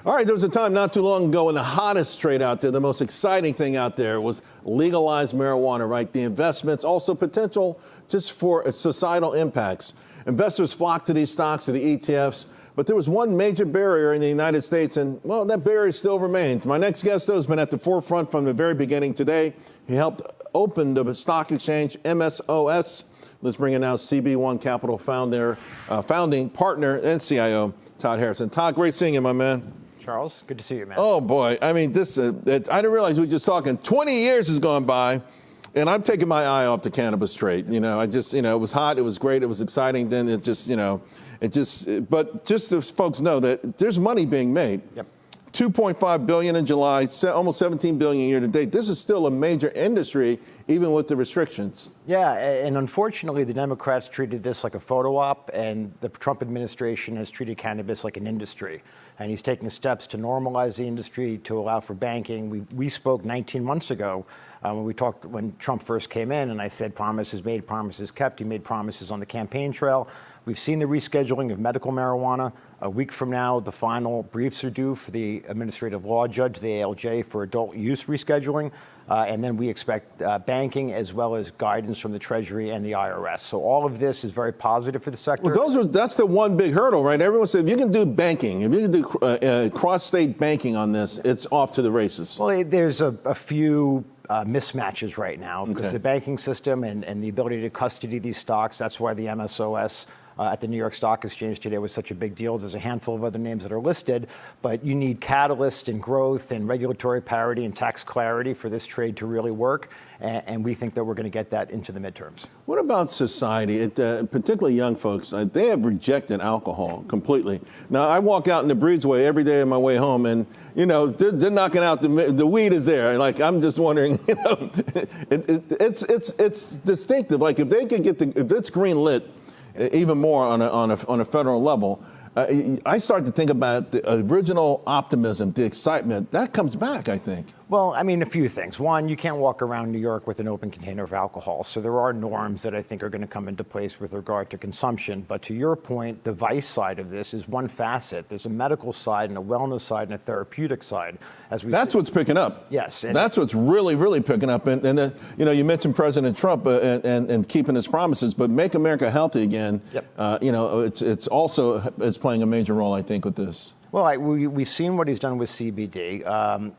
All right, there was a time not too long ago when the hottest trade out there, the most exciting thing out there was legalized marijuana, right? The investments, also potential just for societal impacts. Investors flocked to these stocks, to the ETFs, but there was one major barrier in the United States, and, well, that barrier still remains. My next guest, though, has been at the forefront from the very beginning today. He helped open the stock exchange, MSOS. Let's bring in now CB1 Capital founding partner and CIO, Todd Harrison. Todd, great seeing you, my man. Charles, good to see you, man. Oh, boy. I mean, I didn't realize we were just talking. 20 years has gone by, and I've taken my eye off the cannabis trade. You know, it was hot, it was great, it was exciting. Then but just so folks know that there's money being made. Yep. 2.5 billion in July, almost 17 billion year to date. This is still a major industry, even with the restrictions. Yeah, and unfortunately, the Democrats treated this like a photo op, and the Trump administration has treated cannabis like an industry. And he's taking steps to normalize the industry, to allow for banking. We spoke 19 months ago when Trump first came in, and I said promises made, promises kept. He made promises on the campaign trail. We've seen the rescheduling of medical marijuana. A week from now, the final briefs are due for the administrative law judge, the ALJ, for adult use rescheduling. And then we expect banking as well as guidance from the Treasury and the IRS. So all of this is very positive for the sector. Well, that's the one big hurdle, right? Everyone said if you can do banking, if you can do cross-state banking on this, it's off to the races. Well, there's a few mismatches right now because the banking system and the ability to custody these stocks, that's why the MSOS at the New York Stock Exchange today was such a big deal. There's a handful of other names that are listed, but you need catalyst and growth and regulatory parity and tax clarity for this trade to really work, and we think that we're going to get that into the midterms. What about society, particularly young folks? They have rejected alcohol completely. Now, I walk out in the breezeway every day on my way home, and, you know, they're knocking out the weed is there. Like, I'm just wondering, you know, it's distinctive. Like, if they could get if it's green lit, even more on a federal level, I start to think about the original optimism, the excitement. That comes back, I think. Well, I mean, a few things. One, you can't walk around New York with an open container of alcohol. So there are norms that I think are going to come into place with regard to consumption. But to your point, the vice side of this is one facet. There's a medical side and a wellness side and a therapeutic side. That's what's picking up. Yes. That's what's really, really picking up. And you know, you mentioned President Trump and keeping his promises, but Make America Healthy Again, yep. You know, it's also playing a major role, I think, with this. Well, we've seen what he's done with CBD,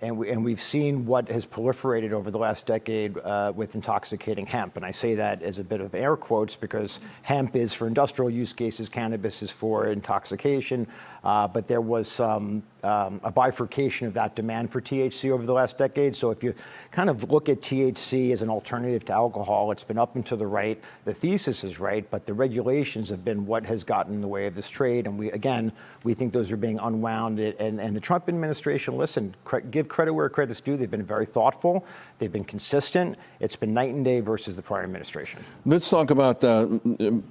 and we've seen what has proliferated over the last decade with intoxicating hemp. And I say that as a bit of air quotes because hemp is for industrial use cases, cannabis is for intoxication. But there was a bifurcation of that demand for THC over the last decade. So if you kind of look at THC as an alternative to alcohol, it's been up and to the right. The thesis is right, but the regulations have been what has gotten in the way of this trade. And we think those are being unwound. And the Trump administration, listen, give credit where credit's due. They've been very thoughtful. They've been consistent. It's been night and day versus the prior administration. Let's talk about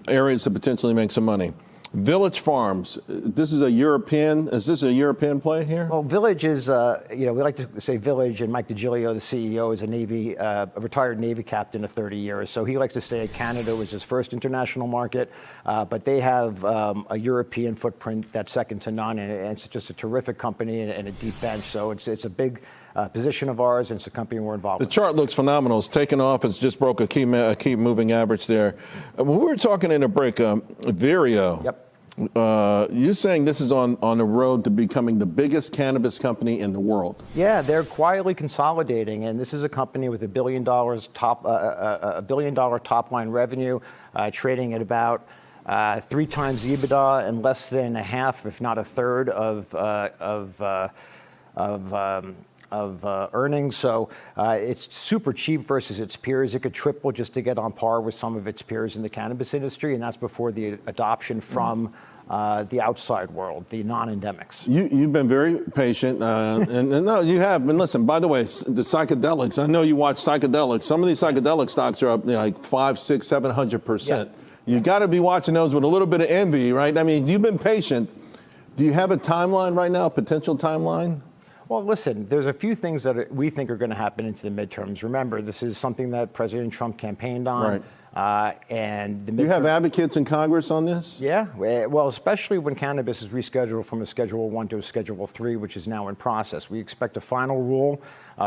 areas to potentially make some money. Village Farms. Is this a European play here? Well, Village is, we like to say Village, and Mike DiGilio, the CEO, is a retired Navy captain of 30 years. So he likes to say Canada was his first international market, but they have a European footprint that's second to none, and it's just a terrific company and a deep bench. So it's a big position of ours, and it's a company we're involved with. The chart looks phenomenal. It's taken off. It's just broke a key moving average there. When we were talking in a break, Vireo. Yep. You're saying this is on the road to becoming the biggest cannabis company in the world. Yeah, they're quietly consolidating, and this is a company with $1 billion top line revenue, trading at about 3 times EBITDA and less than a half, if not a third, of earnings. So it's super cheap versus its peers. It could triple just to get on par with some of its peers in the cannabis industry, and that's before the adoption from the outside world, the non-endemics. You've been very patient, and no, you have. And listen, by the way, the psychedelics, I know you watch psychedelics. Some of these psychedelic stocks are up like 500, 600, 700%. You got to be watching those with a little bit of envy, right? I mean, you've been patient. Do you have a timeline right now, a potential timeline? Well, listen, there's a few things that we think are going to happen into the midterms. Remember, this is something that President Trump campaigned on. Right. And the Do you have advocates in Congress on this? Yeah, well, especially when cannabis is rescheduled from a Schedule 1 to a Schedule 3, which is now in process. We expect a final rule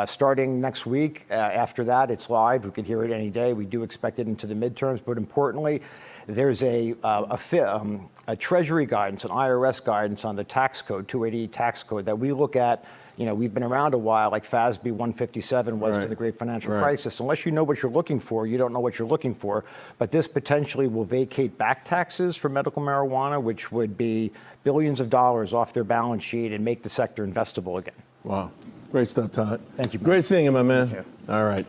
starting next week. After that, it's live. We could hear it any day. We do expect it into the midterms. But importantly, there's a Treasury guidance, an IRS guidance on the tax code, 280 tax code, that we look at. You know, we've been around a while, like FASB 157 was to the great financial crisis. Unless you know what you're looking for, you don't know what you're looking for. But this potentially will vacate back taxes for medical marijuana, which would be billions of dollars off their balance sheet and make the sector investable again. Wow. Great stuff, Todd. Thank you. Great seeing you, my man. All right.